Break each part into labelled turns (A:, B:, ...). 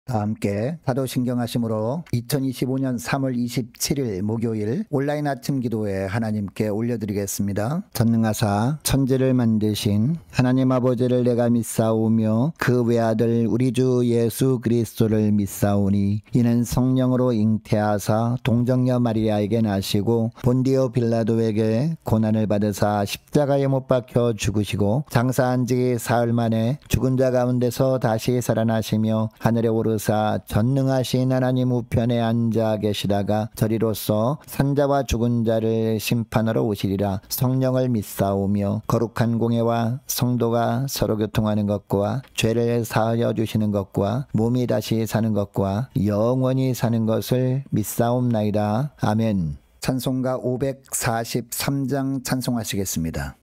A: 다 함께 사도신경하심으로 2025년 3월 27일 목요일 온라인 아침 기도회 하나님께 올려드리겠습니다. 전능하사 천지를 만드신 하나님 아버지를 내가 믿사오며 그 외아들 우리 주 예수 그리스도를 믿사오니 이는 성령으로 잉태하사 동정녀 마리아에게 나시고 본디오 빌라도에게 고난을 받으사 십자가에 못 박혀 죽으시고 장사한 지 사흘 만에 죽은 자 가운데서 다시 살아나시며 하늘에 오르사 전능하신 하나님 우편에 앉아 계시다가 저리로서 산자와 죽은 자를 심판하러 오시리라. 성령을 믿사오며 거룩한 공예와 성도가 서로 교통하는 것과 죄를 사하여 주시는 것과 몸이 다시 사는 것과 영원히 사는 것을 믿사옵나이다. 아멘. 찬송가 543장 찬송하시겠습니다.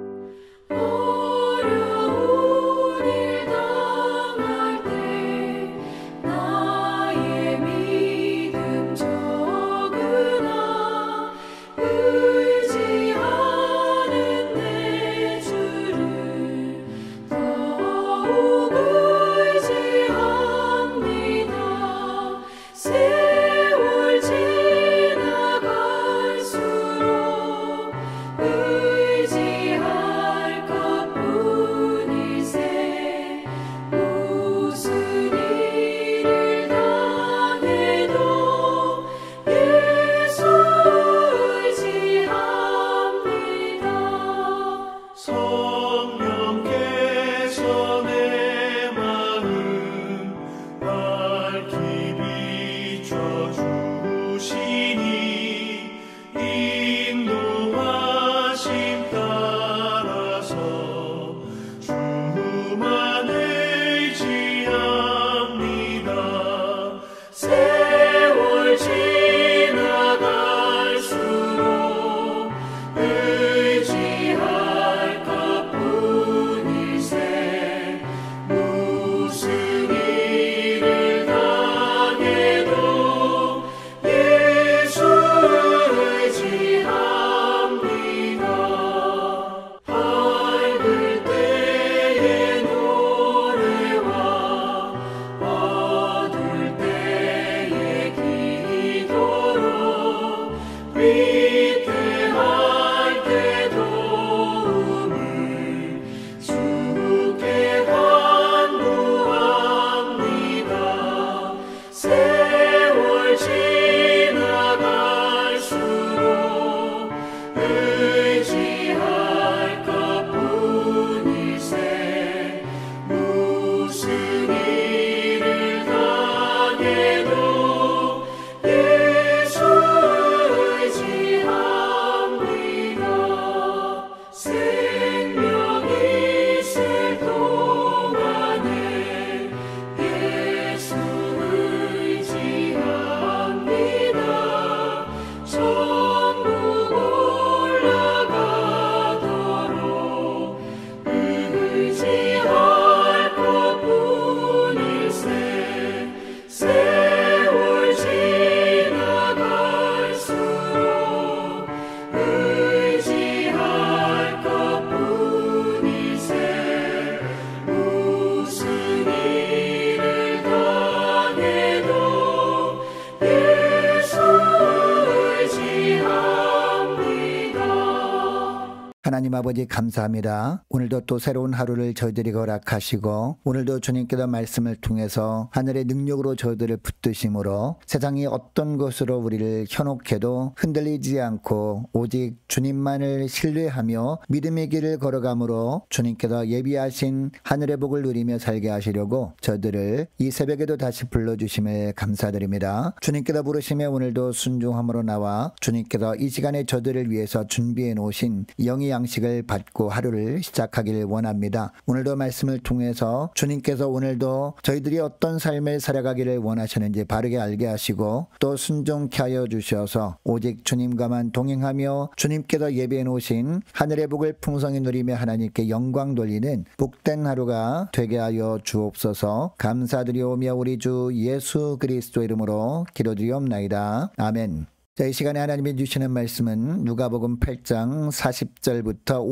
A: 하나님 아버지 감사합니다. 오늘도 또 새로운 하루를 저희들이 허락하시고 오늘도 주님께서 말씀을 통해서 하늘의 능력으로 저희들을 붙드심으로 세상이 어떤 것으로 우리를 현혹해도 흔들리지 않고 오직 주님만을 신뢰하며 믿음의 길을 걸어가므로 주님께서 예비하신 하늘의 복을 누리며 살게 하시려고 저희들을 이 새벽에도 다시 불러주심을 감사드립니다. 주님께서 부르심에 오늘도 순종함으로 나와 주님께서 이 시간에 저희들을 위해서 준비해 놓으신 영의 양식을 받고 하루를 시작하길 원합니다. 오늘도 말씀을 통해서 주님께서 오늘도 저희들이 어떤 삶을 살아가기를 원하시는지 바르게 알게 하시고 또 순종케 하여 주셔서 오직 주님과만 동행하며 주님께서 예비해 놓으신 하늘의 복을 풍성히 누리며 하나님께 영광 돌리는 복된 하루가 되게 하여 주옵소서. 감사드리오며 우리 주 예수 그리스도 이름으로 기도드리옵나이다. 아멘. 자, 이 시간에 하나님이 주시는 말씀은 누가복음 8장 40절부터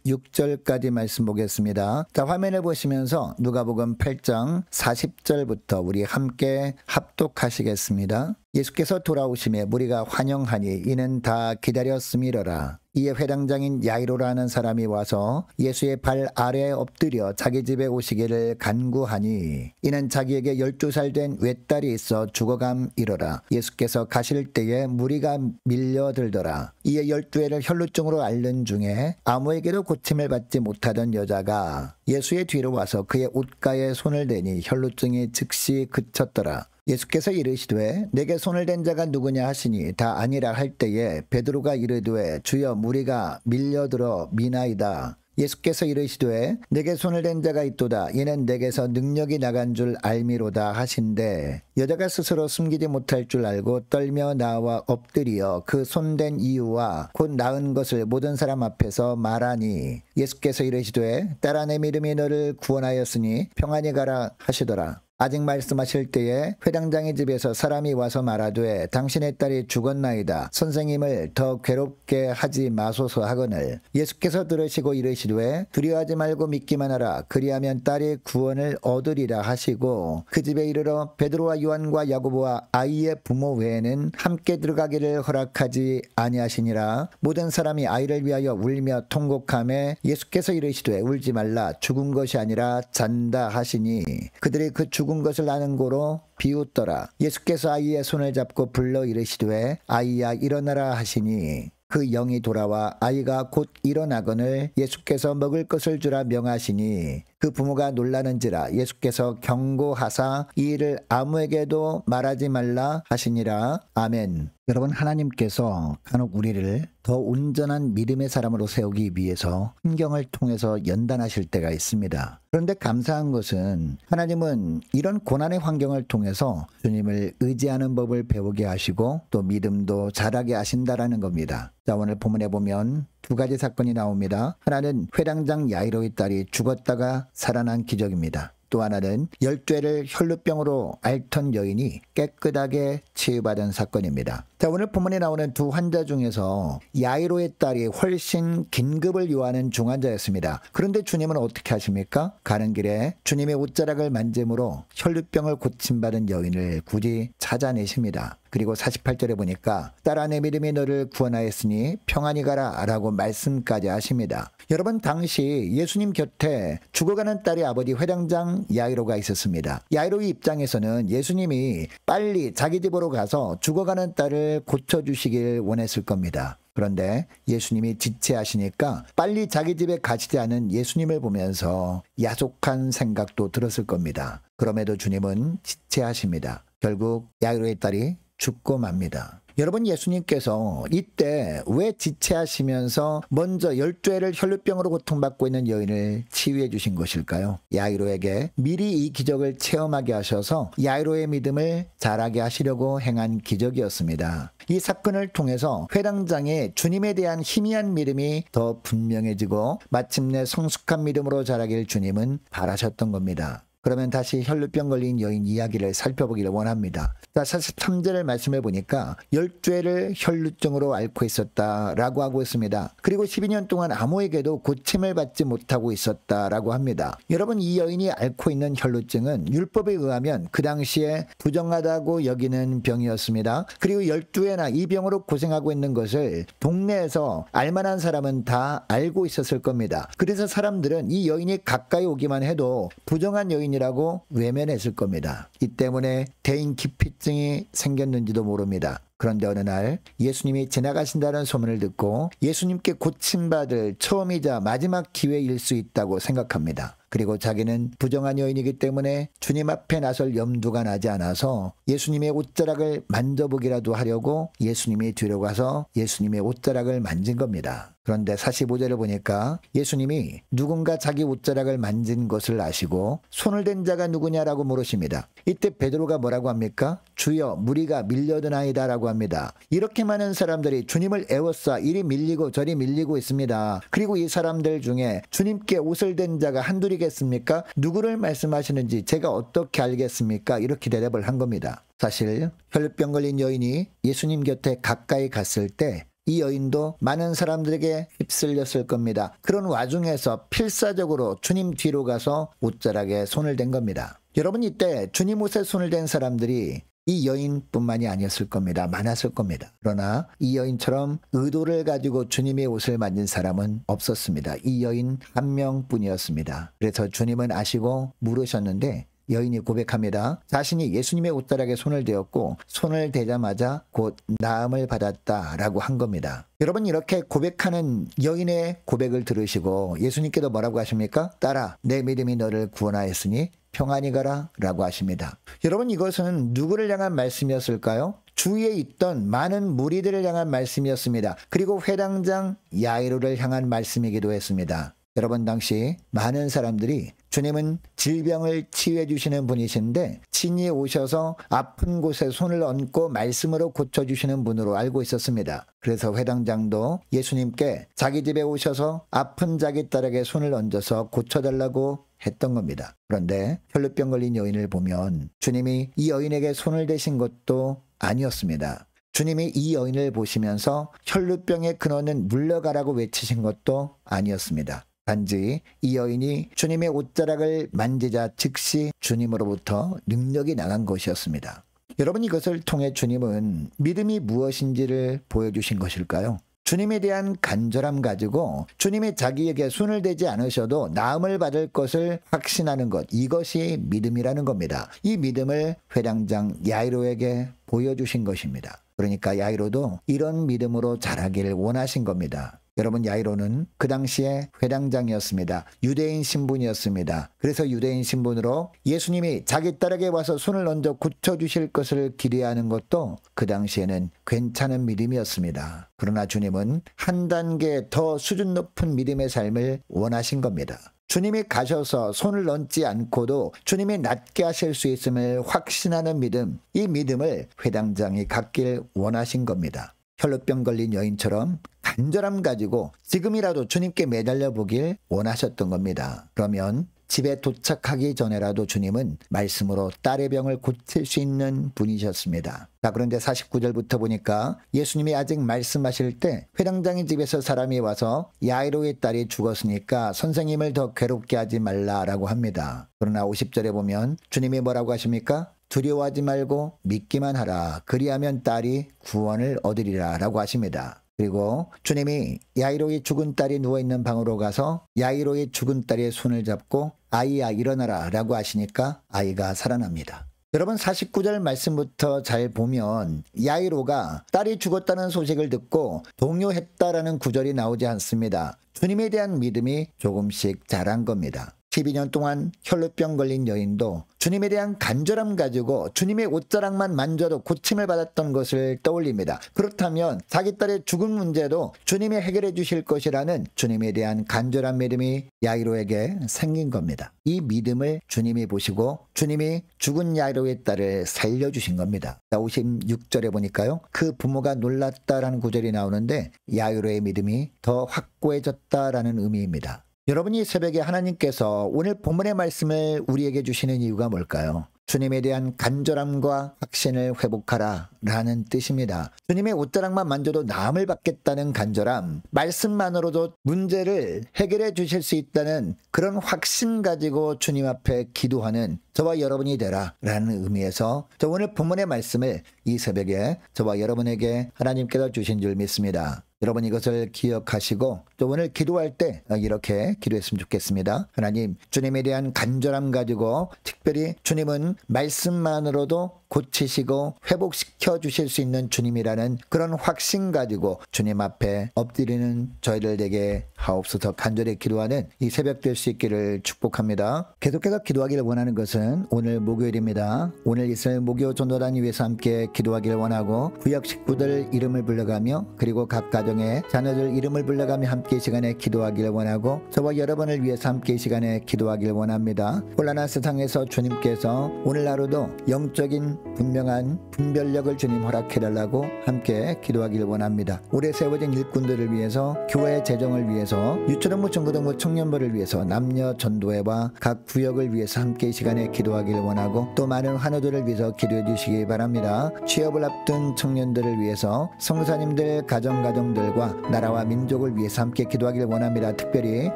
A: 56절까지 말씀 보겠습니다. 자, 화면을 보시면서 누가복음 8장 40절부터 우리 함께 합독하시겠습니다. 예수께서 돌아오심에 무리가 환영하니 이는 다 기다렸음이러라. 이에 회당장인 야이로라는 사람이 와서 예수의 발 아래에 엎드려 자기 집에 오시기를 간구하니 이는 자기에게 12살 된 외딸이 있어 죽어감이러라. 예수께서 가실 때에 무리가 밀려들더라. 이에 12회를 혈루증으로 앓는 중에 아무에게도 고침을 받지 못하던 여자가 예수의 뒤로 와서 그의 옷가에 손을 대니 혈루증이 즉시 그쳤더라. 예수께서 이르시되 내게 손을 댄 자가 누구냐 하시니 다 아니라 할 때에 베드로가 이르되 주여 무리가 밀려들어 미나이다. 예수께서 이르시되 내게 손을 댄 자가 있도다. 이는 내게서 능력이 나간 줄 알미로다 하신대 여자가 스스로 숨기지 못할 줄 알고 떨며 나와 엎드리어 그 손댄 이유와 곧 나은 것을 모든 사람 앞에서 말하니 예수께서 이르시되 딸아 내 믿음이 너를 구원하였으니 평안히 가라 하시더라. 아직 말씀하실 때에 회당장의 집에서 사람이 와서 말하되 당신의 딸이 죽었나이다. 선생님을 더 괴롭게 하지 마소서 하거늘 예수께서 들으시고 이르시되 두려워하지 말고 믿기만 하라. 그리하면 딸이 구원을 얻으리라 하시고 그 집에 이르러 베드로와 요한과 야고보와 아이의 부모 외에는 함께 들어가기를 허락하지 아니하시니라. 모든 사람이 아이를 위하여 울며 통곡하매 예수께서 이르시되 울지 말라. 죽은 것이 아니라 잔다 하시니 그들이 그 죽은 것을 아는 고로 비웃더라. 예수께서 아이의 손을 잡고 불러 이르시되 아이야 일어나라 하시니 그 영이 돌아와 아이가 곧 일어나거늘 예수께서 먹을 것을 주라 명하시니 그 부모가 놀라는지라. 예수께서 경고하사 이 일을 아무에게도 말하지 말라 하시니라. 아멘. 여러분, 하나님께서 간혹 우리를 더 온전한 믿음의 사람으로 세우기 위해서 환경을 통해서 연단하실 때가 있습니다. 그런데 감사한 것은 하나님은 이런 고난의 환경을 통해서 주님을 의지하는 법을 배우게 하시고 또 믿음도 자라게 하신다라는 겁니다. 자, 오늘 본문에 보면 두 가지 사건이 나옵니다. 하나는 회당장 야이로의 딸이 죽었다가 살아난 기적입니다. 또 하나는 12회를 혈루병으로 앓던 여인이 깨끗하게 치유받은 사건입니다. 자, 오늘 본문에 나오는 두 환자 중에서 야이로의 딸이 훨씬 긴급을 요하는 중환자였습니다. 그런데 주님은 어떻게 하십니까? 가는 길에 주님의 옷자락을 만짐으로 혈루병을 고침받은 여인을 굳이 찾아내십니다. 그리고 48절에 보니까 딸아 내 믿음이 너를 구원하였으니 평안히 가라 라고 말씀까지 하십니다. 여러분, 당시 예수님 곁에 죽어가는 딸의 아버지 회당장 야이로가 있었습니다. 야이로의 입장에서는 예수님이 빨리 자기 집으로 가서 죽어가는 딸을 고쳐주시길 원했을 겁니다. 그런데 예수님이 지체하시니까 빨리 자기 집에 가시지 않은 예수님을 보면서 야속한 생각도 들었을 겁니다. 그럼에도 주님은 지체하십니다. 결국 야이로의 딸이 죽고 맙니다. 여러분, 예수님께서 이때 왜 지체하시면서 먼저 12회를 혈루병으로 고통받고 있는 여인을 치유해 주신 것일까요? 야이로에게 미리 이 기적을 체험하게 하셔서 야이로의 믿음을 자라게 하시려고 행한 기적이었습니다. 이 사건을 통해서 회당장의 주님에 대한 희미한 믿음이 더 분명해지고 마침내 성숙한 믿음으로 자라길 주님은 바라셨던 겁니다. 그러면 다시 혈루병 걸린 여인 이야기를 살펴보기를 원합니다. 자, 43절을 말씀해 보니까 12회를 혈루증으로 앓고 있었다라고 하고 있습니다. 그리고 12년 동안 아무에게도 고침을 받지 못하고 있었다라고 합니다. 여러분, 이 여인이 앓고 있는 혈루증은 율법에 의하면 그 당시에 부정하다고 여기는 병이었습니다. 그리고 12회나 이 병으로 고생하고 있는 것을 동네에서 알만한 사람은 다 알고 있었을 겁니다. 그래서 사람들은 이 여인이 가까이 오기만 해도 부정한 여인이라고 외면했을 겁니다. 이 때문에 대인기피증이 생겼는지도 모릅니다. 그런데 어느 날 예수님이 지나가신다는 소문을 듣고 예수님께 고침받을 처음이자 마지막 기회일 수 있다고 생각합니다. 그리고 자기는 부정한 여인이기 때문에 주님 앞에 나설 염두가 나지 않아서 예수님의 옷자락을 만져보기라도 하려고 예수님이 뒤로 가서 예수님의 옷자락을 만진 겁니다. 그런데 45절을 보니까 예수님이 누군가 자기 옷자락을 만진 것을 아시고 손을 댄 자가 누구냐라고 물으십니다. 이때 베드로가 뭐라고 합니까? 주여, 무리가 밀려드나이다 라고 합니다. 이렇게 많은 사람들이 주님을 에워싸 이리 밀리고 저리 밀리고 있습니다. 그리고 이 사람들 중에 주님께 옷을 댄 자가 한둘이겠습니까? 누구를 말씀하시는지 제가 어떻게 알겠습니까? 이렇게 대답을 한 겁니다. 사실 혈루병 걸린 여인이 예수님 곁에 가까이 갔을 때 이 여인도 많은 사람들에게 휩쓸렸을 겁니다. 그런 와중에서 필사적으로 주님 뒤로 가서 옷자락에 손을 댄 겁니다. 여러분, 이때 주님 옷에 손을 댄 사람들이 이 여인뿐만이 아니었을 겁니다. 많았을 겁니다. 그러나 이 여인처럼 의도를 가지고 주님의 옷을 만진 사람은 없었습니다. 이 여인 한 명뿐이었습니다. 그래서 주님은 아시고 물으셨는데 여인이 고백합니다. 자신이 예수님의 옷자락에 손을 대었고 손을 대자마자 곧 나음을 받았다라고 한 겁니다. 여러분, 이렇게 고백하는 여인의 고백을 들으시고 예수님께도 뭐라고 하십니까? 딸아, 내 믿음이 너를 구원하였으니 평안히 가라 라고 하십니다. 여러분, 이것은 누구를 향한 말씀이었을까요? 주위에 있던 많은 무리들을 향한 말씀이었습니다. 그리고 회당장 야이로를 향한 말씀이기도 했습니다. 여러분, 당시 많은 사람들이 주님은 질병을 치유해 주시는 분이신데 친히 오셔서 아픈 곳에 손을 얹고 말씀으로 고쳐주시는 분으로 알고 있었습니다. 그래서 회당장도 예수님께 자기 집에 오셔서 아픈 자기 딸에게 손을 얹어서 고쳐달라고 했던 겁니다. 그런데 혈루병 걸린 여인을 보면 주님이 이 여인에게 손을 대신 것도 아니었습니다. 주님이 이 여인을 보시면서 혈루병의 근원은 물러가라고 외치신 것도 아니었습니다. 단지 이 여인이 주님의 옷자락을 만지자 즉시 주님으로부터 능력이 나간 것이었습니다. 여러분, 이것을 통해 주님은 믿음이 무엇인지를 보여주신 것일까요? 주님에 대한 간절함 가지고 주님이 자기에게 손을 대지 않으셔도 나음을 받을 것을 확신하는 것, 이것이 믿음이라는 겁니다. 이 믿음을 회당장 야이로에게 보여주신 것입니다. 그러니까 야이로도 이런 믿음으로 자라기를 원하신 겁니다. 여러분, 야이로는 그 당시에 회당장이었습니다. 유대인 신분이었습니다. 그래서 유대인 신분으로 예수님이 자기 딸에게 와서 손을 얹어 고쳐주실 것을 기대하는 것도 그 당시에는 괜찮은 믿음이었습니다. 그러나 주님은 한 단계 더 수준 높은 믿음의 삶을 원하신 겁니다. 주님이 가셔서 손을 얹지 않고도 주님이 낫게 하실 수 있음을 확신하는 믿음, 이 믿음을 회당장이 갖길 원하신 겁니다. 혈루병 걸린 여인처럼 간절함 가지고 지금이라도 주님께 매달려 보길 원하셨던 겁니다. 그러면 집에 도착하기 전에라도 주님은 말씀으로 딸의 병을 고칠 수 있는 분이셨습니다. 자, 그런데 49절부터 보니까 예수님이 아직 말씀하실 때 회당장의 집에서 사람이 와서 야이로의 딸이 죽었으니까 선생님을 더 괴롭게 하지 말라라고 합니다. 그러나 50절에 보면 주님이 뭐라고 하십니까? 두려워하지 말고 믿기만 하라. 그리하면 딸이 구원을 얻으리라 라고 하십니다. 그리고 주님이 야이로의 죽은 딸이 누워있는 방으로 가서 야이로의 죽은 딸의 손을 잡고 아이야 일어나라 라고 하시니까 아이가 살아납니다. 여러분, 49절 말씀부터 잘 보면 야이로가 딸이 죽었다는 소식을 듣고 동요했다라는 구절이 나오지 않습니다. 주님에 대한 믿음이 조금씩 자란 겁니다. 12년 동안 혈루병 걸린 여인도 주님에 대한 간절함 가지고 주님의 옷자락만 만져도 고침을 받았던 것을 떠올립니다. 그렇다면 자기 딸의 죽은 문제도 주님이 해결해 주실 것이라는 주님에 대한 간절한 믿음이 야이로에게 생긴 겁니다. 이 믿음을 주님이 보시고 주님이 죽은 야이로의 딸을 살려주신 겁니다. 56절에 보니까요, 그 부모가 놀랐다라는 구절이 나오는데 야이로의 믿음이 더 확고해졌다라는 의미입니다. 여러분이 새벽에 하나님께서 오늘 본문의 말씀을 우리에게 주시는 이유가 뭘까요? 주님에 대한 간절함과 확신을 회복하라 라는 뜻입니다. 주님의 옷자락만 만져도 나음을 받겠다는 간절함, 말씀만으로도 문제를 해결해 주실 수 있다는 그런 확신 가지고 주님 앞에 기도하는 저와 여러분이 되라 라는 의미에서 저 오늘 본문의 말씀을 이 새벽에 저와 여러분에게 하나님께서 주신 줄 믿습니다. 여러분, 이것을 기억하시고 또 오늘 기도할 때 이렇게 기도했으면 좋겠습니다. 하나님, 주님에 대한 간절함 가지고 특별히 주님은 말씀만으로도 고치시고 회복시켜 주실 수 있는 주님이라는 그런 확신 가지고 주님 앞에 엎드리는 저희들 되게 하옵소서. 간절히 기도하는 이 새벽 될 수 있기를 축복합니다. 계속해서 기도하기를 원하는 것은 오늘 목요일입니다. 오늘 있을 목요 전도단을 위해서 함께 기도하기를 원하고 구역 식구들 이름을 불러가며 그리고 각 가정의 자녀들 이름을 불러가며 함께 이 시간에 기도하기를 원하고 저와 여러분을 위해서 함께 이 시간에 기도하기를 원합니다. 혼란한 세상에서 주님께서 오늘 하루도 영적인 분명한 분별력을 주님 허락해달라고 함께 기도하기를 원합니다. 올해 세워진 일꾼들을 위해서 교회 재정을 위해서 유초등부 중고등부 청년부를 위해서 남녀 전도회와 각 구역을 위해서 함께 이 시간에 기도하기를 원하고 또 많은 환우들을 위해서 기도해 주시기 바랍니다. 취업을 앞둔 청년들을 위해서 성사님들 가정들과 나라와 민족을 위해서 함께 기도하기를 원합니다. 특별히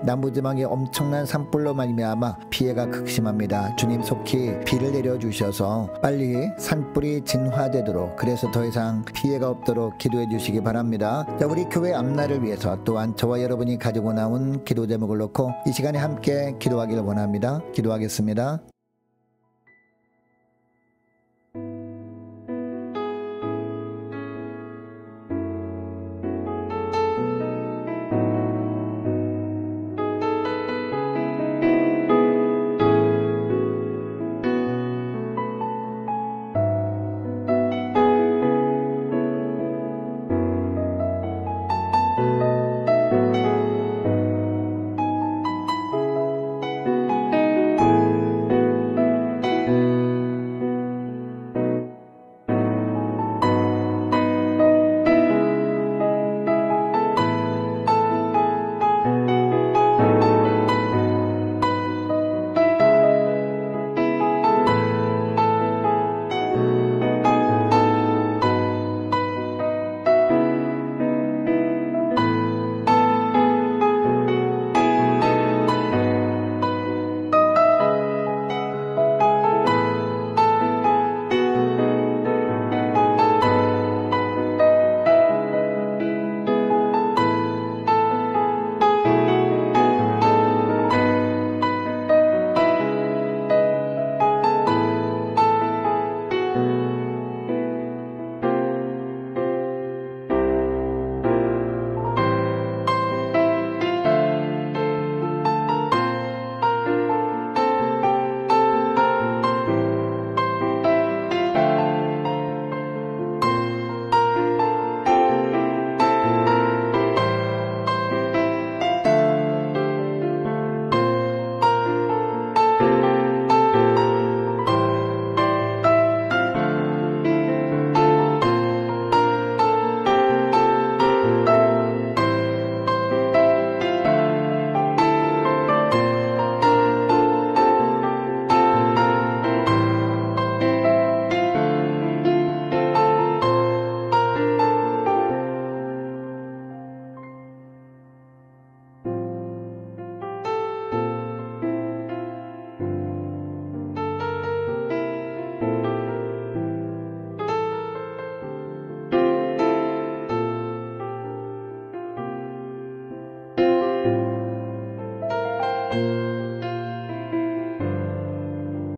A: 남부지방의 엄청난 산불로 말미암아 피해가 극심합니다. 주님 속히 비를 내려주셔서 빨리 산불이 진화되도록 그래서 더 이상 피해가 없도록 기도해 주시기 바랍니다. 자, 우리 교회 앞날을 위해서 또한 저와 여러분이 가지고 나온 기도 제목을 놓고 이 시간에 함께 기도하기를 원합니다. 기도하겠습니다.